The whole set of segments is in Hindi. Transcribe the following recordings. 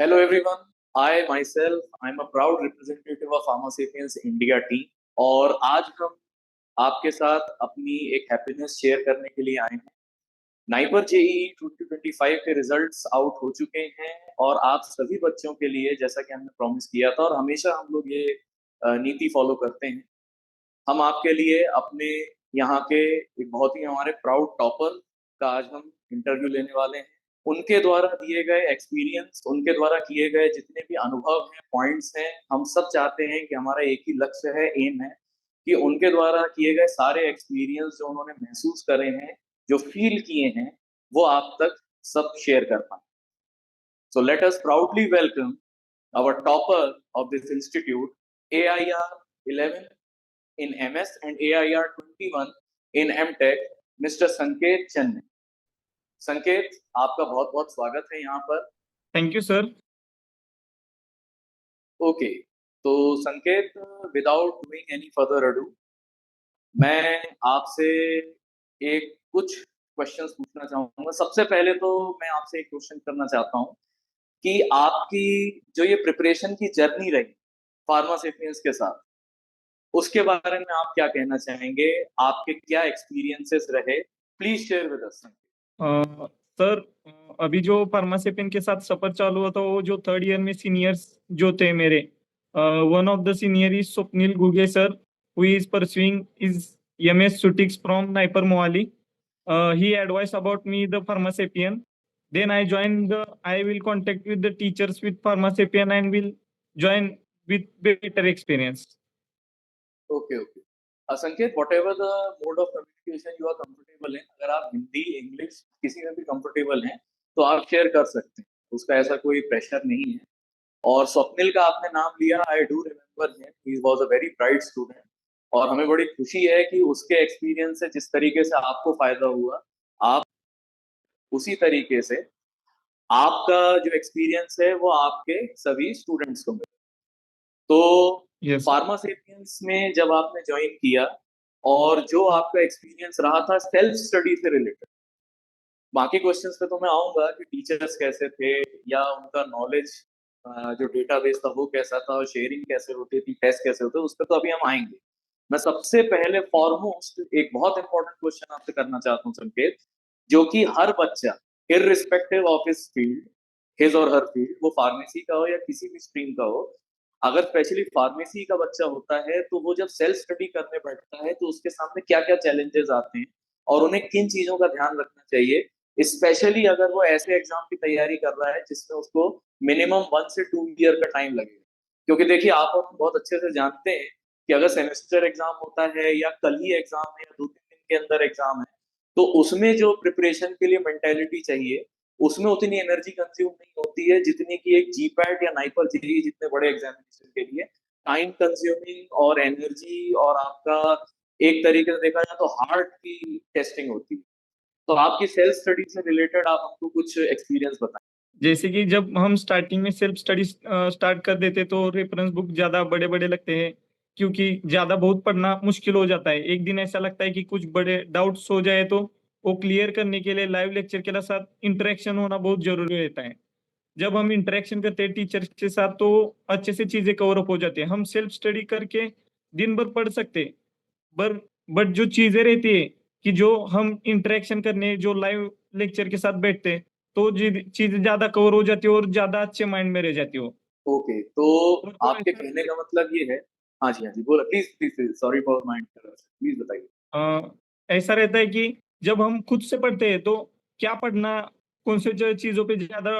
Hello everyone. I myself I'm a proud representative of Pharma Sapiens India team और आज हम आपके साथ अपनी एक हैप्पीनेस शेयर करने के लिए आए हैं। नाइपर जेई 2025 के रिजल्ट्स आउट हो चुके हैं और आप सभी बच्चों के लिए जैसा कि हमने प्रॉमिस किया था और हमेशा हम लोग ये नीति फॉलो करते हैं। हम आपके लिए अपने यहाँ के एक बहुत ही हमारे प्राउड टॉपर का आज हम इंटरव्यू लेने वाले हैं। उनके द्वारा दिए गए एक्सपीरियंस, उनके द्वारा किए गए जितने भी अनुभव हैं, पॉइंट्स हैं, हम सब चाहते हैं कि हमारा एक ही लक्ष्य है, एम है कि उनके द्वारा किए गए सारे एक्सपीरियंस जो उन्होंने महसूस करे हैं, जो फील किए हैं, वो आप तक सब शेयर कर पाए। So let us proudly welcome our topper of this institute, AIR 11 in MS and AIR 21 in MTech, Mr. संकेत चन्ने। संकेत, आपका बहुत बहुत स्वागत है यहाँ पर। Thank you sir. ओके, तो संकेत, without doing any further ado, मैं आपसे एक कुछ क्वेश्चंस पूछना चाहूंगा। सबसे पहले तो मैं आपसे एक क्वेश्चन करना चाहता हूँ कि आपकी जो ये प्रिपरेशन की जर्नी रही फार्मा सेपियंस के साथ, उसके बारे में आप क्या कहना चाहेंगे? आपके क्या एक्सपीरियंसेस रहे? Please share with us. Sir, अभी जो फार्मासेपिन के साथ सफर चालू हुआ था, वो जो थर्ड ईयर में सीनियर्स जो थे मेरे, one of the senior is Swapnil Guge sir, who is pursuing is MS Sutix from Naipur Mohali. He advised about me the Pharmacepian. Then I will contact with the teachers with Pharmacepian and will join with better experience. Okay okay, Sanket, whatever the mode of communication you are comfortable हैं, अगर आप हिंदी इंग्लिश किसी में भी कंफर्टेबल हैं तो आप शेयर कर सकते हैं, उसका ऐसा कोई प्रेशर नहीं है। और स्वप्निल का आपने नाम लिया, I do remember him, he was a very bright student और हमें बड़ी खुशी है कि उसके एक्सपीरियंस से जिस तरीके से आपको फायदा हुआ, आप उसी तरीके से आपका जो एक्सपीरियंस है वो आपके सभी स्टूडेंट्स को मिले। तो Yes. फार्मा सेपियंस में जब आपने ज्वाइन किया और जो आपका एक्सपीरियंस रहा था सेल्फ स्टडी से रिलेटेड, बाकी क्वेश्चंस पे तो मैं आऊंगा कि टीचर्स कैसे थे या उनका नॉलेज जो डेटाबेस था वो कैसा था और शेयरिंग कैसे होती थी, टेस्ट कैसे होते, उस पर तो अभी हम आएंगे। मैं सबसे पहले फॉरमोस्ट एक बहुत इंपॉर्टेंट क्वेश्चन आपसे करना चाहता हूँ संकेत, जो कि हर बच्चा irrespective of his field, his और हर फील्ड, वो फार्मेसी का हो या किसी भी स्ट्रीम का हो, अगर स्पेशली फार्मेसी का बच्चा होता है तो वो जब सेल्फ स्टडी करने बैठता है तो उसके सामने क्या क्या चैलेंजेस आते हैं और उन्हें किन चीजों का ध्यान रखना चाहिए, स्पेशली अगर वो ऐसे एग्जाम की तैयारी कर रहा है जिसमें उसको मिनिमम 1 से 2 ईयर का टाइम लगेगा। क्योंकि देखिए, आप हम बहुत अच्छे से जानते हैं कि अगर सेमेस्टर एग्जाम होता है या कल ही एग्जाम है या 2-3 दिन के अंदर एग्जाम है, तो उसमें जो प्रिपरेशन के लिए मेंटेलिटी चाहिए उसमें उतनी एनर्जी कंज्यूम नहीं होती है जितनी कि एक जीपैट या नाइपर जेईई जितने बड़े एग्जामिनेशन के लिए टाइम कंज्यूमिंग और एनर्जी और आपका एक तरीके से देखा जाए तो हार्ट की टेस्टिंग होती है। तो आपकी सेल्फ स्टडी से रिलेटेड आप हमको कुछ एक्सपीरियंस बताएं। जैसे कि जब हम स्टार्टिंग में सेल्फ स्टडी स्टार्ट कर देते तो रेफरेंस बुक ज्यादा बड़े बड़े लगते हैं, क्योंकि ज्यादा बहुत पढ़ना मुश्किल हो जाता है। एक दिन ऐसा लगता है कि कुछ बड़े डाउट्स हो जाए तो वो क्लियर करने के लिए लाइव लेक्चर के साथ इंटरेक्शन होना बहुत जरूरी रहता है। जब हम इंटरेक्शन करते हैं टीचर के साथ तो अच्छे से चीजें कवर अप हो जाती है। हम सेल्फ स्टडी करके दिन भर पढ़ सकते हैं, पर बट जो चीजें रहती है कि जो हम इंटरेक्शन करने जो लाइव लेक्चर के साथ बैठते हैं तो चीजें ज्यादा कवर हो जाती है और ज्यादा अच्छे माइंड में रह जाती हो। ओके, तो और तो आपके ऐसा कहने का मतलब ये है। हाँ जी, हाँ जी, बोला, please please, sorry for my interruption, please बताइए। ऐसा रहता है कि जब हम खुद से पढ़ते हैं तो क्या पढ़ना, कौन से जो चीजों पे ज्यादा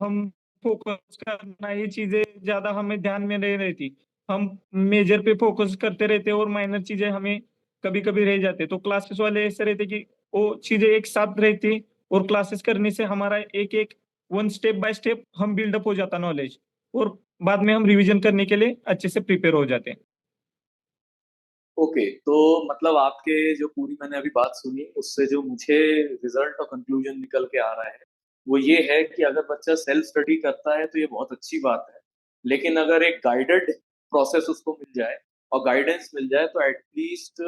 हम फोकस करना, ये चीजें ज्यादा हमें ध्यान में नहीं रहती। हम मेजर पे फोकस करते रहते हैं और माइनर चीजें हमें कभी कभी रह जाते। तो क्लासेस वाले ऐसे रहते कि वो चीजें एक साथ रहती और क्लासेस करने से हमारा एक एक वन स्टेप बाय स्टेप हम बिल्डअप हो जाता नॉलेज, और बाद में हम रिवीजन करने के लिए अच्छे से प्रिपेयर हो जाते हैं। ओके, तो मतलब आपके जो पूरी मैंने अभी बात सुनी उससे जो मुझे रिजल्ट और कंक्लूजन निकल के आ रहा है वो ये है कि अगर बच्चा सेल्फ स्टडी करता है तो ये बहुत अच्छी बात है, लेकिन अगर एक गाइडेड प्रोसेस उसको मिल जाए और गाइडेंस मिल जाए तो एटलीस्ट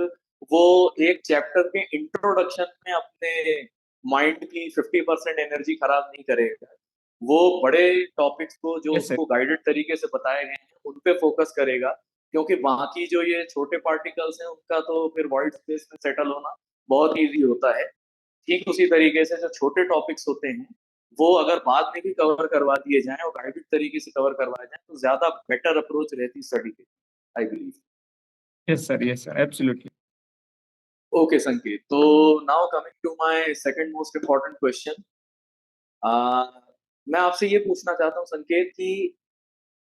वो एक चैप्टर के इंट्रोडक्शन में अपने माइंड की 50% एनर्जी खराब नहीं करेगा वो बड़े टॉपिक्स को जो यस सर। उसको गाइडेड तरीके से बताए गए हैं उन पे फोकस करेगा, क्योंकि बाकी जो ये छोटे पार्टिकल्स हैं उनका तो फिर वाइड स्पेस में सेटल होना बहुत इजी होता है। ठीक उसी तरीके से जो छोटे टॉपिक्स होते हैं वो अगर बाद में भी कवर करवा दिए जाएं और गाइडेड तरीके से कवर करवाए जाएं तो ज्यादा बेटर अप्रोच रहती स्टडी की, I believe. Yes sir absolutely. Okay Sanket, तो now coming to my second most important question. मैं आपसे ये पूछना चाहता हूँ संकेत कि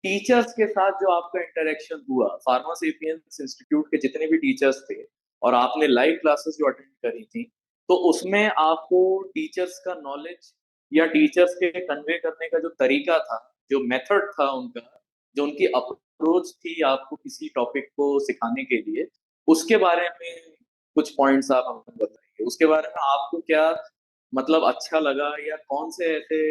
टीचर्स के साथ जो आपका इंटरेक्शन हुआ, फार्मासेपियंस इंस्टीट्यूट के जितने भी टीचर्स थे और आपने लाइव क्लासेस जो अटेंड करी थी, तो उसमें आपको टीचर्स का नॉलेज या टीचर्स के कन्वे करने का जो तरीका था, जो मेथड था उनका, जो उनकी अप्रोच थी आपको किसी टॉपिक को सिखाने के लिए, उसके बारे में कुछ पॉइंट्स आप हमें बताइए। उसके बारे में आपको क्या मतलब अच्छा लगा, या कौन से ऐसे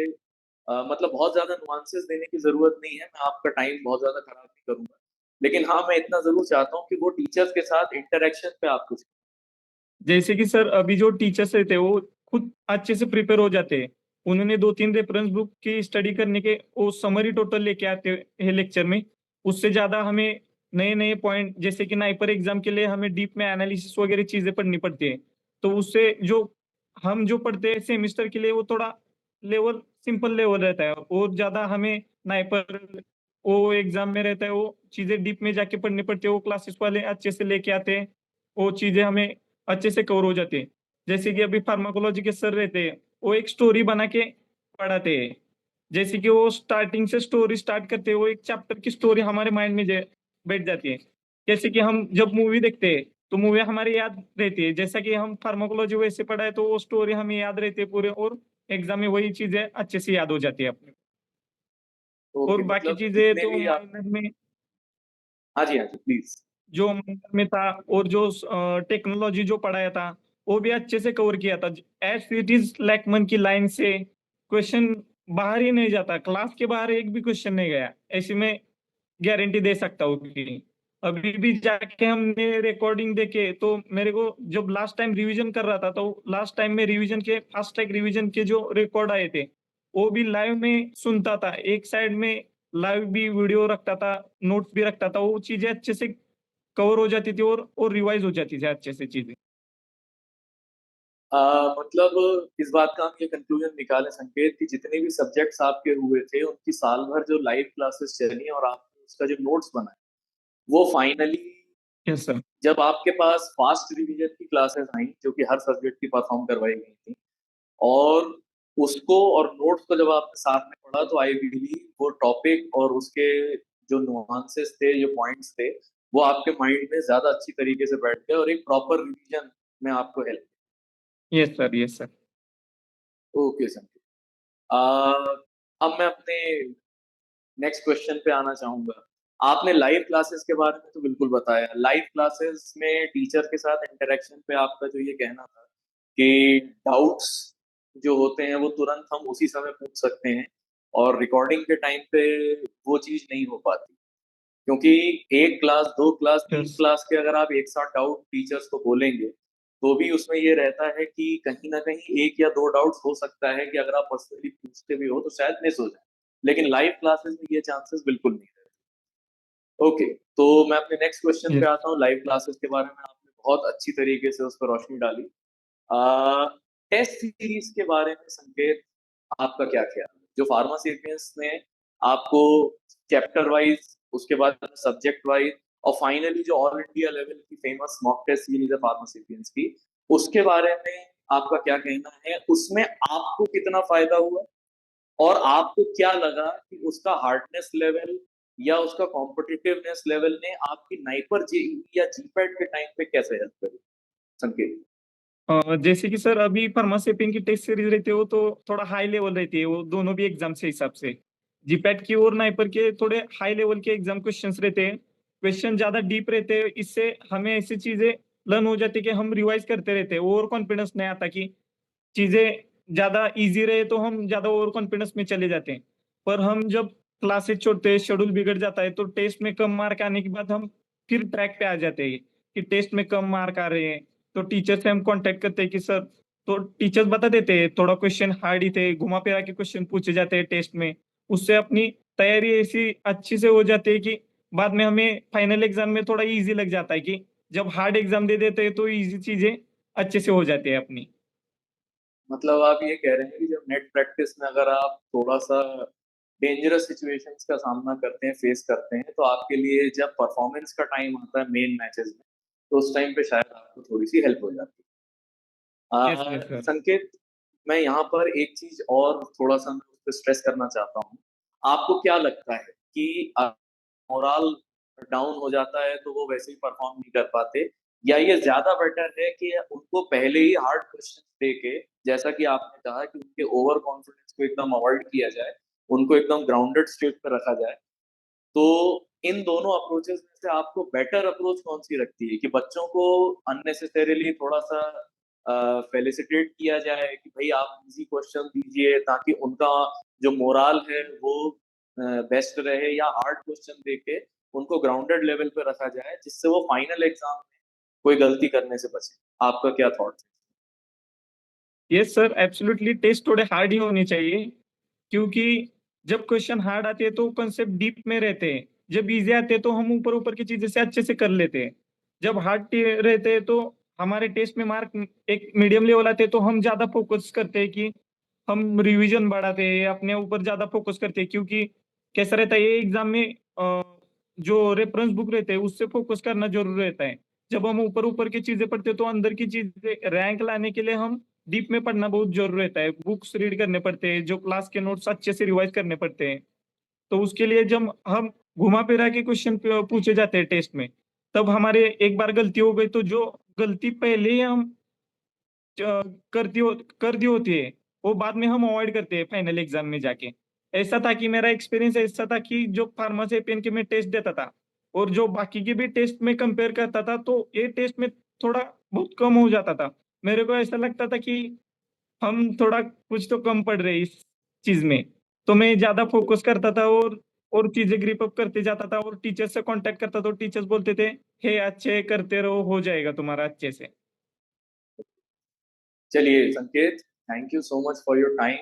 मतलब बहुत ज्यादा नुआंसेस देने की जरूरत नहीं है, मैं आपका टाइम बहुत ज्यादा खराब नहीं करूंगा, लेकिन हाँ मैं इतना जरूर चाहता हूँ कि वो टीचर्स के साथ इंटरेक्शन पे आप कुछ। जैसे कि सर अभी जो टीचर्स रहते हैं वो खुद अच्छे से प्रिपेयर हो जाते हैं। उन्होंने 2-3 रेफरेंस बुक की स्टडी करने के वो समरी टोटल लेके आते हैं लेक्चर में। उससे ज्यादा हमें नए नए पॉइंट, जैसे कि नाइपर एग्जाम के लिए हमें डीप में एनालिसिस वगैरह चीजें पढ़नी पड़ती है। तो उससे जो हम जो पढ़ते हैं सेमिस्टर के लिए वो थोड़ा लेवल सिंपल लेवल रहता है, और ज्यादा हमें नाइपर वो एग्जाम में रहता है, वो चीजें डीप में जाके पढ़नी पड़ती है। वो क्लासेस वाले अच्छे से लेके आते हैं, वो चीजें हमें अच्छे से कवर हो जाते हैं। जैसे कि अभी फार्माकोलॉजी के सर रहते हैं, वो एक स्टोरी बना के पढ़ाते हैं। जैसे कि वो स्टार्टिंग से स्टोरी स्टार्ट करते हैं, वो एक चैप्टर की स्टोरी हमारे माइंड में बैठ जाती है। जैसे कि हम जब मूवी देखते हैं तो मूवी हमारी याद रहती है, जैसा कि हम फार्माकोलॉजी वैसे पढ़ा है तो वो स्टोरी हमें याद रहती है पूरे, और एग्जाम में वही चीजें अच्छे से याद हो जाती है अपने। और ओके, बाकी मतलब चीजें जितने तो भी आप। माइनर में, हाँ जी प्लीज। जो माइनर में था, और जो टेक्नोलॉजी जो पढ़ाया था वो भी अच्छे से कवर किया था। एज इट इज लैकमन की लाइन से क्वेश्चन बाहर ही नहीं जाता, क्लास के बाहर एक भी क्वेश्चन नहीं गया, ऐसी मैं गारंटी दे सकता हूँ। कि अभी भी जाके हमने रिकॉर्डिंग देखे तो मेरे को जब लास्ट टाइम रिवीजन कर रहा था तो लास्ट टाइम में रिवीजन के फास्ट ट्रैक रिवीजन के जो रिकॉर्ड आए थे वो भी लाइव में सुनता था, एक साइड में लाइव भी वीडियो रखता था, नोट्स भी रखता था। वो चीजें अच्छे से कवर हो जाती थी, और रिवाइज हो जाती थी अच्छे से चीजें। मतलब इस बात का हम ये कंक्लूजन निकाले संकेत कि जितने भी सब्जेक्ट्स आपके हुए थे उनकी साल भर जो लाइव क्लासेस चली और आपने उसका जो नोट्स बनाए, वो फाइनली यस सर। जब आपके पास फास्ट रिवीजन की क्लासेस आई जो कि हर सब्जेक्ट की परफॉर्म करवाई गई थी, और उसको और नोट्स को जब आपने साथ में पढ़ा, तो आई बिलीव वो टॉपिक और उसके जो नुआंसेस थे, जो पॉइंट्स थे, वो आपके माइंड में ज्यादा अच्छी तरीके से बैठ गए और एक प्रॉपर रिवीजन में आपको help. Yes sir. Yes sir. Okay संकेत, अब मैं अपने नेक्स्ट क्वेश्चन पे आना चाहूंगा। आपने लाइव क्लासेस के बारे में तो बिल्कुल बताया, लाइव क्लासेस में टीचर के साथ इंटरेक्शन पे आपका जो ये कहना था कि डाउट्स जो होते हैं वो तुरंत हम उसी समय पूछ सकते हैं, और रिकॉर्डिंग के टाइम पे वो चीज नहीं हो पाती, क्योंकि एक क्लास, दो क्लास, तीन यस। क्लास के अगर आप एक साथ डाउट टीचर्स को बोलेंगे तो भी उसमें ये रहता है कि कहीं ना कहीं एक या दो डाउट्स हो सकता है कि अगर आप पर्सनली पूछते भी हो तो शायद मिस हो जाए, लेकिन लाइव क्लासेस में ये चांसेस बिल्कुल नहीं रहते। ओके, तो मैं अपने नेक्स्ट क्वेश्चन पे यस। आता हूँ। लाइव क्लासेस के बारे में आपने बहुत अच्छी तरीके से उस पर रोशनी डाली। टेस्ट सीरीज के बारे में संकेत, आपका क्या ख्याल है? जो फार्मासेपियंस ने आपको चैप्टर वाइज, उसके बाद सब्जेक्ट वाइज, और फाइनली जो ऑल इंडिया लेवल की फेमस मॉक टेस्ट सीरीज है फार्मासेपियंस की, उसके बारे में आपका क्या कहना है? उसमें आपको कितना फायदा हुआ, और आपको क्या लगा कि उसका हार्डनेस लेवल या उसका कॉम्पिटिटिवनेस लेवल ने आपकी नाइपर जेईई या जीपैट के टाइम पे कैसे हेल्प करी संकेत? जैसे कि सर अभी फार्मासेपिंग की टेस्ट सीरीज रहती है वो तो थोड़ा हाई लेवल रहती है, वो दोनों भी एग्जाम के हिसाब से। जीपैट की और नाइपर के थोड़े हाई लेवल के एग्जाम क्वेश्चंस रहते हैं, क्वेश्चन ज्यादा डीप रहते हैं। इससे हमें ऐसी चीजें लर्न हो जाती है कि हम रिवाइज करते रहते हैं, ओवर कॉन्फिडेंस नहीं आता कि चीजें ज्यादा इजी रहे तो हम ज्यादा ओवर कॉन्फिडेंस में चले जाते हैं। पर हम जब क्लासेस छोड़ते हैं, शेड्यूल बिगड़ जाता है, तो टेस्ट में कम मार्क आने के बाद हम फिर ट्रैक पे आ जाते हैं कि टेस्ट में कम मार्क आ रहे हैं। तो टीचर से हम कांटेक्ट करते हैं कि सर तो टीचर्स बता देते हैं थोड़ा क्वेश्चन हार्ड ही थे, घुमा फिरा के क्वेश्चन पूछे जाते हैं टेस्ट में। उससे अपनी तैयारी ऐसी अच्छी से हो जाती है कि बाद में हमें फाइनल एग्जाम में थोड़ा इजी लग जाता है कि जब हार्ड एग्जाम दे देते हैं तो इजी चीजें अच्छे से हो जाती है अपनी। मतलब आप ये कह रहे हैं कि जब नेट प्रैक्टिस में अगर आप थोड़ा सा डेंजरस सिचुएशंस का सामना करते हैं, फेस करते हैं, तो आपके लिए जब परफॉर्मेंस का टाइम आता है मेन मैचेस में, तो उस टाइम पे शायद आपको थोड़ी सी हेल्प हो जाती यस है। Yes sir. संकेत, मैं यहाँ पर एक चीज और थोड़ा सा मैं उस पर स्ट्रेस करना चाहता हूँ। आपको क्या लगता है कि मोरल डाउन हो जाता है तो वो वैसे ही परफॉर्म नहीं कर पाते, या ये ज्यादा बेटर है कि उनको पहले ही हार्ड क्वेश्चन दे के, जैसा कि आपने कहा कि उनके ओवर कॉन्फिडेंस को एकदम अवॉइड किया जाए, उनको एकदम ग्राउंडेड स्टेट पर रखा जाए? तो इन दोनों अप्रोचेस में से आपको बेटर अप्रोच कौन सी लगती है, कि बच्चों को अननेसेसरीली थोड़ा सा फेलिसिटेट किया जाए कि भाई आप इजी क्वेश्चन दीजिए ताकि उनका जो मोराल है वो बेस्ट रहे, या हार्ड क्वेश्चन देके उनको ग्राउंडेड लेवल पे रखा जाए जिससे वो फाइनल एग्जाम में कोई गलती करने से बचे? आपका क्या थॉट है? यस सर, एब्सोल्युटली टेस्ट थोड़े हार्ड ही होने चाहिए, क्योंकि जब क्वेश्चन हार्ड आते हैं तो कंसेप्ट डीप में रहते हैं, जब इजी आते हैं तो हम ऊपर ऊपर की चीजें से अच्छे से कर लेते हैं। जब हार्ड रहते हैं तो हमारे टेस्ट में मार्क एक मीडियम लेवल आते हैं तो हम ज्यादा फोकस करते हैं कि हम रिवीजन बढ़ाते हैं, अपने ऊपर ज्यादा फोकस करते हैं, क्योंकि कैसा रहता है ये एग्जाम में जो रेफरेंस बुक रहते हैं उससे फोकस करना जरूर रहता है। जब हम ऊपर ऊपर की चीजें पढ़ते हैं तो अंदर की चीजें रैंक लाने के लिए हम डीप में पढ़ना बहुत जरूरी रहता है, बुक्स रीड करने पड़ते हैं, जो क्लास के नोट्स अच्छे से रिवाइज करने पड़ते हैं। तो उसके लिए जब हम घुमा फिरा के क्वेश्चन पूछे जाते हैं टेस्ट में, तब हमारे एक बार गलती हो गई तो जो गलती पहले ही हम कर दी होती है वो बाद में हम अवॉइड करते हैं फाइनल एग्जाम में जाके। ऐसा था कि मेरा एक्सपीरियंस ऐसा था कि जो फार्मासेपियन के मैं टेस्ट देता था और जो बाकी के भी टेस्ट में कंपेयर करता था तो ये टेस्ट में थोड़ा बहुत कम हो जाता था। मेरे को ऐसा लगता था कि हम थोड़ा कुछ तो कम पढ़ रहे हैं इस चीज में। तो मैं ज्यादा फोकस करता था और चीजें ग्रिप अप करते जाता था और टीचर से कांटेक्ट करता था, तो टीचर्स बोलते थे हे अच्छे करते रहो, हो जाएगा तुम्हारा अच्छे से। चलिए संकेत, thank you so much for your time.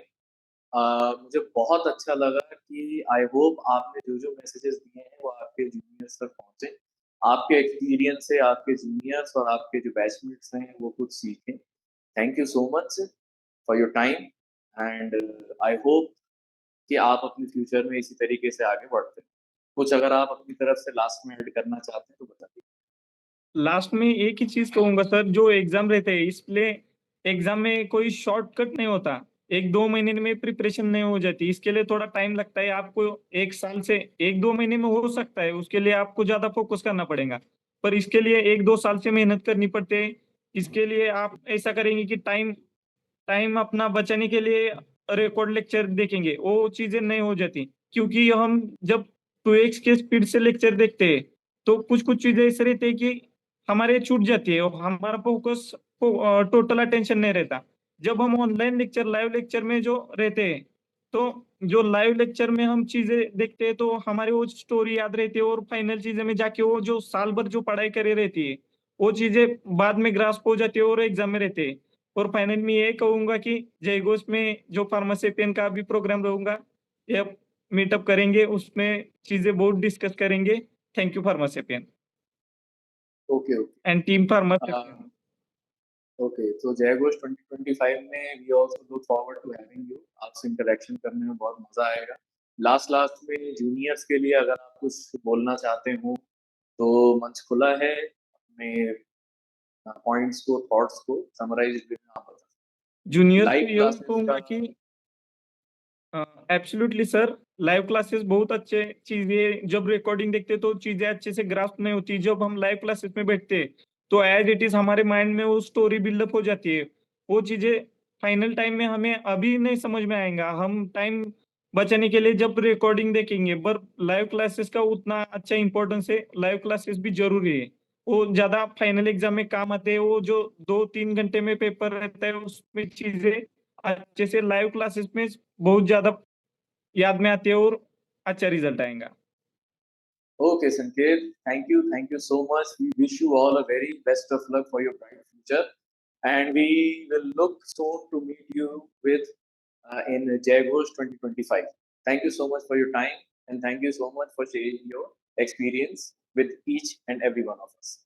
मुझे बहुत अच्छा लगा कि आई होप आपने जो जो मैसेजेस दिए हैं वो आपके जूनियर्स तक पहुंचे। आपके एक्सपीरियंस से आपके जूनियर्स और आपके जो बैचमेट्स हैं वो कुछ सीखें। Thank you so much for your time, and I hope कि आप अपने फ्यूचर में इसी तरीके से आगे बढ़ते हैं। कुछ अगर आप अपनी तरफ से लास्ट में ऐड करना चाहते हैं तो बताइए। लास्ट में एक ही चीज कहूंगा सर, जो एग्जाम रहते हैं इसलिए एग्जाम में कोई शॉर्टकट नहीं होता, एक दो महीने में प्रिपरेशन नहीं हो जाती, इसके लिए थोड़ा टाइम लगता है आपको। एक साल से एक दो महीने में हो सकता है, उसके लिए आपको ज्यादा फोकस करना पड़ेगा, पर इसके लिए एक दो साल से मेहनत करनी पड़ती है। इसके लिए आप ऐसा करेंगे कि टाइम टाइम अपना बचाने के लिए रिकॉर्ड लेक्चर देखेंगे, वो चीजें नहीं हो जाती, क्योंकि हम जब 2x के स्पीड से लेक्चर देखते हैं तो कुछ कुछ चीजें ऐसे रहती है कि हमारे छूट जाती है और हमारा फोकस टोटल अटेंशन नहीं रहता। जब हम ऑनलाइन लेक्चर लाइव लेक्चर में जो रहते हैं तो जो लाइव लेक्चर में हम चीजें देखते हैं तो हमारी वो स्टोरी याद रहती है और फाइनल चीजें में जाके वो जो साल भर जो पढ़ाई करी रहती है वो चीजें बाद में ग्रास्प हो जाती है और एग्जाम में रहते हैं। और फाइनल में ये कहूंगा कि जय घोष में जो फार्मासेपियन का भी प्रोग्राम रहूंगा, ये मीटअप करेंगे, उसमें चीजें बहुत डिस्कस करेंगे। Thank you Pharmasapien okay and team okay. Pharmasapien. Okay, तो जय घोष 2025 में we also look forward to having you. आपसे इंटरेक्शन करने में बहुत मजा आएगा। लास्ट लास्ट में जूनियर्स के लिए अगर आप कुछ बोलना चाहते हो तो मंच खुला है। अपने पॉइंट्स को, थॉट्स को समराइज में आप बता सकते हैं। जूनियर्स को लाइव यही क्लासेस का। कहूंगा कि एब्सोल्युटली सर, लाइव क्लासेस बहुत अच्छे चीजें, जब रिकॉर्डिंग देखते तो चीजें अच्छे से ग्रास्प नहीं होती, जब हम लाइव क्लासेस में बैठते तो एज इट इज हमारे माइंड में वो स्टोरी बिल्डअप हो जाती है। वो चीजें फाइनल टाइम में हमें अभी नहीं समझ में आएगा, हम टाइम बचाने के लिए जब रिकॉर्डिंग देखेंगे। पर लाइव क्लासेस का उतना अच्छा इंपॉर्टेंस है, लाइव क्लासेस भी जरूरी है, वो ज्यादा फाइनल एग्जाम में काम आते हैं। वो जो 2-3 घंटे में पेपर रहता है उसमें चीजें अच्छे से लाइव क्लासेस में बहुत ज्यादा याद में आती है और अच्छा रिजल्ट आएगा। Okay Sanket, thank you so much. We wish you all a very best of luck for your bright future. and we will look soon to meet you with in Jayaghosh 2025. Thank you so much for your time, and thank you so much for sharing your experience with each and every one of us.